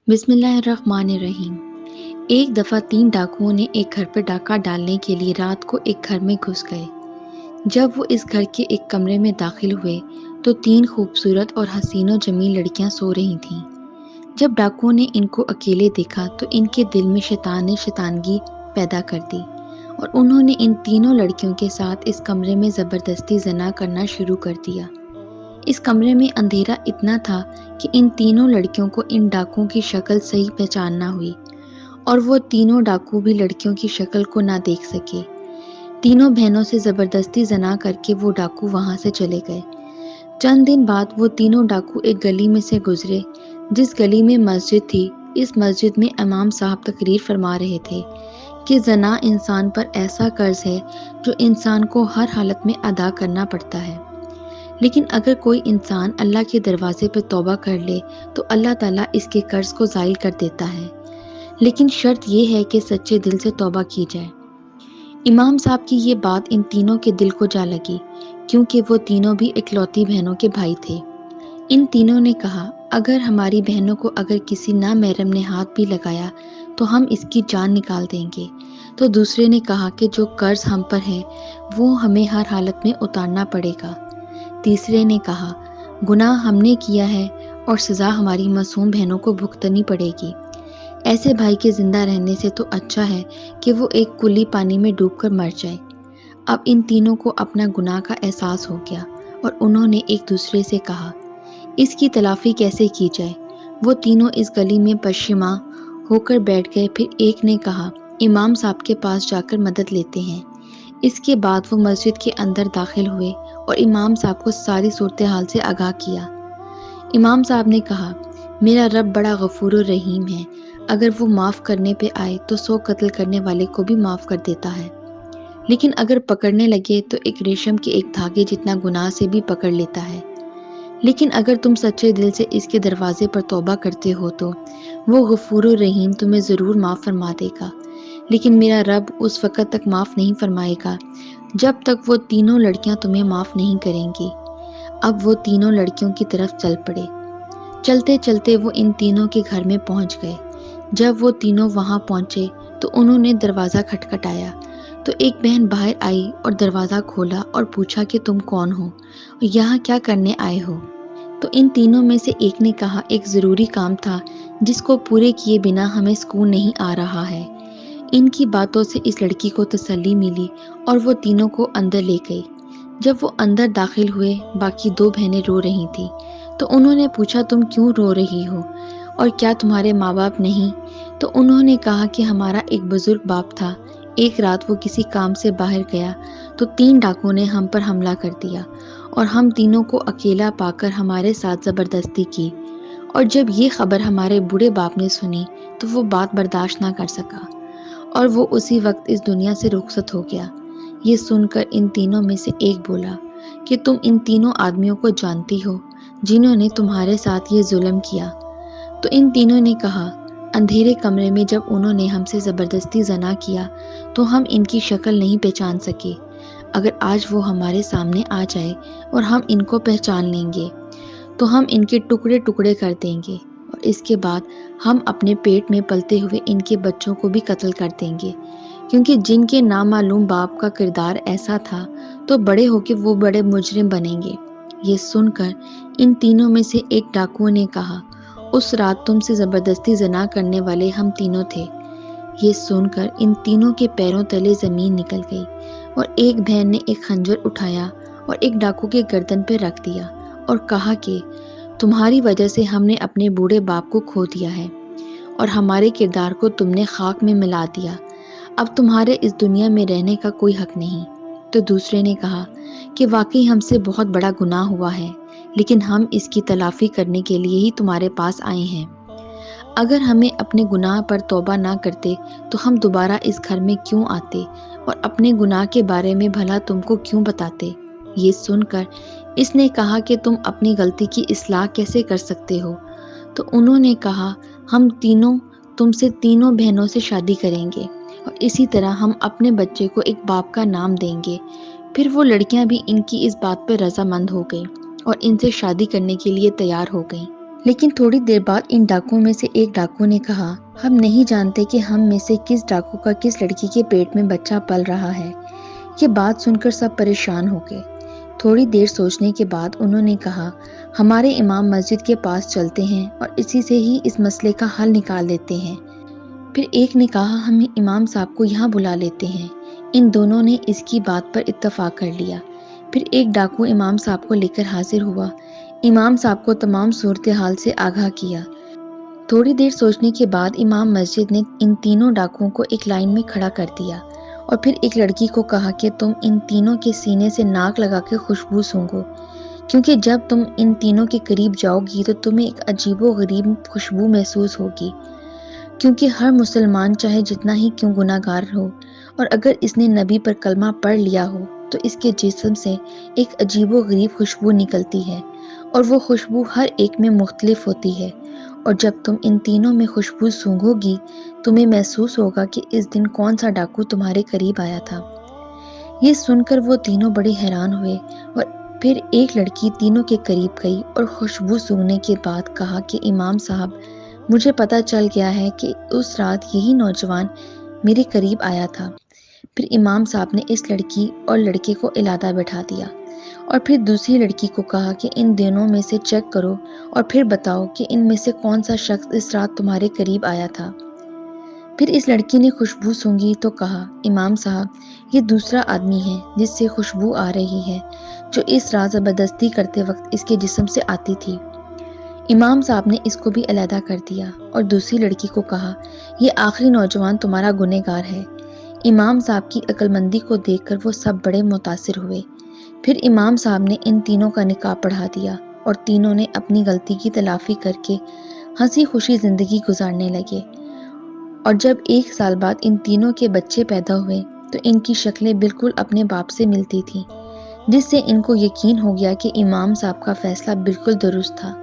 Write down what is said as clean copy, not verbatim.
بسم اللہ الرحمن الرحیم۔ ایک دفعہ 3 ڈاکوؤں نے ایک گھر پر ڈاکہ ڈالنے کے لیے رات کو ایک گھر میں گھس گئے۔ جب وہ اس گھر کے ایک کمرے میں داخل ہوئے تو 3 خوبصورت اور حسین و جمیل لڑکیاں سو رہی تھیں۔ جب ڈاکوؤں نے ان کو اکیلے دیکھا تو ان کے دل میں شیطان نے شیطانگی پیدا کر دی اور انہوں نے ان تینوں لڑکیوں کے ساتھ اس کمرے میں زبردستی زنا کرنا شروع کر دیا۔ اس کمرے میں اندھیرا اتنا تھا کہ ان تینوں لڑکیوں کو ان ڈاکوؤں کی شکل صحیح پہچان نہ ہوئی اور وہ تینوں ڈاکو بھی لڑکیوں کی شکل کو نہ دیکھ سکے۔ تینوں بہنوں سے زبردستی زنا کر کے وہ ڈاکو وہاں سے چلے گئے۔ چند دن بعد وہ تینوں ڈاکو ایک گلی میں سے گزرے جس گلی میں مسجد تھی۔ اس مسجد میں امام صاحب تقریر فرما رہے تھے کہ زنا انسان پر ایسا قرض ہے جو انسان کو ہر حالت میں ادا کرنا پڑتا ہے، لیکن اگر کوئی انسان اللہ کے دروازے پہ توبہ کر لے تو اللہ تعالیٰ اس کے قرض کو زائل کر دیتا ہے، لیکن شرط یہ ہے کہ سچے دل سے توبہ کی جائے۔ امام صاحب کی یہ بات ان تینوں کے دل کو جا لگی کیونکہ وہ تینوں بھی اکلوتی بہنوں کے بھائی تھے۔ ان تینوں نے کہا، اگر ہماری بہنوں کو اگر کسی نامحرم نے ہاتھ بھی لگایا تو ہم اس کی جان نکال دیں گے۔ تو دوسرے نے کہا کہ جو قرض ہم پر ہے وہ ہمیں ہر حالت میں اتارنا پڑے گا۔ تیسرے نے کہا، گناہ ہم نے کیا ہے اور سزا ہماری معصوم بہنوں کو بھگتنی پڑے گی۔ ایسے بھائی کے زندہ رہنے سے تو اچھا ہے کہ وہ ایک کلی پانی میں ڈوب کر مر جائے۔ اب ان تینوں کو اپنا گناہ کا احساس ہو گیا اور انہوں نے ایک دوسرے سے کہا، اس کی تلافی کیسے کی جائے؟ وہ تینوں اس گلی میں پشیماں ہو کر بیٹھ گئے۔ پھر ایک نے کہا، امام صاحب کے پاس جا کر مدد لیتے ہیں۔ اس کے بعد وہ مسجد کے اندر داخل ہوئے اور امام صاحب کو ساری صورتحال سے آگاہ کیا۔ امام صاحب نے کہا، میرا رب بڑا غفور و رحیم ہے، اگر وہ معاف کرنے پہ آئے تو 100 قتل کرنے والے کو بھی معاف کر دیتا ہے، لیکن اگر پکڑنے لگے تو ایک ریشم کے ایک دھاگے جتنا گناہ سے بھی پکڑ لیتا ہے۔ لیکن اگر تم سچے دل سے اس کے دروازے پر توبہ کرتے ہو تو وہ غفور و رحیم تمہیں ضرور معاف فرما دے گا، لیکن میرا رب اس وقت تک معاف نہیں فرمائے گا جب تک وہ تینوں لڑکیاں تمہیں معاف نہیں کریں گی۔ اب وہ تینوں لڑکیوں کی طرف چل پڑے۔ چلتے چلتے وہ ان تینوں کے گھر میں پہنچ گئے۔ جب وہ تینوں وہاں پہنچے تو انہوں نے دروازہ کھٹکھٹایا تو ایک بہن باہر آئی اور دروازہ کھولا اور پوچھا کہ تم کون ہو اور یہاں کیا کرنے آئے ہو؟ تو ان تینوں میں سے ایک نے کہا، ایک ضروری کام تھا جس کو پورے کیے بنا ہمیں سکون نہیں آ رہا ہے۔ ان کی باتوں سے اس لڑکی کو تسلی ملی اور وہ تینوں کو اندر لے گئی۔ جب وہ اندر داخل ہوئے باقی 2 بہنیں رو رہی تھیں تو انہوں نے پوچھا، تم کیوں رو رہی ہو اور کیا تمہارے ماں باپ نہیں؟ تو انہوں نے کہا کہ ہمارا ایک بزرگ باپ تھا، ایک رات وہ کسی کام سے باہر گیا تو 3 ڈاکوؤں نے ہم پر حملہ کر دیا اور ہم تینوں کو اکیلا پا کر ہمارے ساتھ زبردستی کی، اور جب یہ خبر ہمارے بوڑھے باپ نے سنی تو وہ بات برداشت نہ کر سکا اور وہ اسی وقت اس دنیا سے رخصت ہو گیا۔ یہ سن کر ان تینوں میں سے ایک بولا کہ تم ان تینوں آدمیوں کو جانتی ہو جنہوں نے تمہارے ساتھ یہ ظلم کیا؟ تو ان تینوں نے کہا، اندھیرے کمرے میں جب انہوں نے ہم سے زبردستی زنا کیا تو ہم ان کی شکل نہیں پہچان سکے۔ اگر آج وہ ہمارے سامنے آ جائے اور ہم ان کو پہچان لیں گے تو ہم ان کے ٹکڑے ٹکڑے کر دیں گے اور اس کے بعد ہم اپنے پیٹ میں پلتے ہوئے ان کے بچوں کو بھی قتل کر دیں گے، کیونکہ جن کے نامعلوم باپ کا کردار ایسا تھا تو بڑے ہو کے وہ بڑے مجرم بنیں گے۔ یہ سن کر ان تینوں میں سے ایک ڈاکو نے کہا، اس رات تم سے زبردستی زنا کرنے والے ہم تینوں تھے۔ یہ سن کر ان تینوں کے پیروں تلے زمین نکل گئی اور ایک بہن نے ایک خنجر اٹھایا اور ایک ڈاکو کے گردن پہ رکھ دیا اور کہا کہ تمہاری وجہ سے ہم نے اپنے بوڑھے باپ کو کھو دیا ہے اور ہمارے کردار کو تم نے خاک میں ملا دیا، اب تمہارے اس دنیا میں رہنے کا کوئی حق نہیں۔ تو دوسرے نے کہا کہ واقعی ہم سے بہت بڑا گناہ ہوا ہے، لیکن ہم اس کی تلافی کرنے کے لیے ہی تمہارے پاس آئے ہیں۔ اگر ہمیں اپنے گناہ پر توبہ نہ کرتے تو ہم دوبارہ اس گھر میں کیوں آتے اور اپنے گناہ کے بارے میں بھلا تم کو کیوں بتاتے؟ یہ سن کر اس نے کہا کہ تم اپنی غلطی کی اصلاح کیسے کر سکتے ہو؟ تو انہوں نے کہا، ہم تینوں تم سے تینوں بہنوں سے شادی کریں گے اور اسی طرح ہم اپنے بچے کو ایک باپ کا نام دیں گے۔ پھر وہ لڑکیاں بھی ان کی اس بات پر رضامند ہو گئیں اور ان سے شادی کرنے کے لیے تیار ہو گئیں۔ لیکن تھوڑی دیر بعد ان ڈاکوؤں میں سے ایک ڈاکو نے کہا، ہم نہیں جانتے کہ ہم میں سے کس ڈاکو کا کس لڑکی کے پیٹ میں بچہ پل رہا ہے۔ یہ بات سن کر سب پریشان ہو گئے۔ تھوڑی دیر سوچنے کے بعد انہوں نے کہا، ہمارے امام مسجد کے پاس چلتے ہیں اور اسی سے ہی اس مسئلے کا حل نکال لیتے ہیں۔ پھر ایک نے کہا، ہم امام صاحب کو یہاں بلا لیتے ہیں۔ ان دونوں نے اس کی بات پر اتفاق کر لیا۔ پھر ایک ڈاکو امام صاحب کو لے کر حاضر ہوا، امام صاحب کو تمام صورتحال سے آگاہ کیا۔ تھوڑی دیر سوچنے کے بعد امام مسجد نے ان تینوں ڈاکوؤں کو ایک لائن میں کھڑا کر دیا اور پھر ایک لڑکی کو کہا کہ تم ان تینوں کے سینے سے ناک لگا کے خوشبو سونگھو، کیونکہ جب تم ان تینوں کے قریب جاؤ گی تو تمہیں ایک عجیب و غریب خوشبو محسوس ہوگی، کیونکہ ہر مسلمان چاہے جتنا ہی کیوں گناہ گار ہو اور اگر اس نے نبی پر کلمہ پڑھ لیا ہو تو اس کے جسم سے ایک عجیب و غریب خوشبو نکلتی ہے اور وہ خوشبو ہر ایک میں مختلف ہوتی ہے، اور جب تم ان تینوں میں خوشبو سونگھو گی تمہیں محسوس ہوگا کہ اس دن کون سا ڈاکو تمہارے قریب آیا تھا۔ یہ سن کر وہ تینوں بڑے حیران ہوئے اور پھر ایک لڑکی تینوں کے قریب گئی اور خوشبو سونگھنے کے بعد کہا کہ امام صاحب، مجھے پتہ چل گیا ہے کہ اس رات یہی نوجوان میرے قریب آیا تھا۔ پھر امام صاحب نے اس لڑکی اور لڑکے کو علیحدہ بٹھا دیا اور پھر دوسری لڑکی کو کہا کہ ان دونوں میں سے چیک کرو اور پھر بتاؤ کہ ان میں سے کون سا شخص اس رات تمہارے قریب آیا تھا۔ پھر اس لڑکی نے خوشبو سونگھی تو کہا، امام صاحب، یہ دوسرا آدمی ہے جس سے خوشبو آ رہی ہے، جو اس رات زبردستی کرتے وقت اس کے جسم سے آتی تھی۔ امام صاحب نے اس کو بھی علیحدہ کر دیا اور دوسری لڑکی کو کہا، یہ آخری نوجوان تمہارا گنہگار ہے۔ امام صاحب کی عقل مندی کو دیکھ کر وہ سب بڑے متاثر ہوئے۔ پھر امام صاحب نے ان تینوں کا نکاح پڑھا دیا اور تینوں نے اپنی غلطی کی تلافی کر کے ہنسی خوشی زندگی گزارنے لگے۔ اور جب 1 سال بعد ان تینوں کے بچے پیدا ہوئے تو ان کی شکلیں بالکل اپنے باپ سے ملتی تھیں، جس سے ان کو یقین ہو گیا کہ امام صاحب کا فیصلہ بالکل درست تھا۔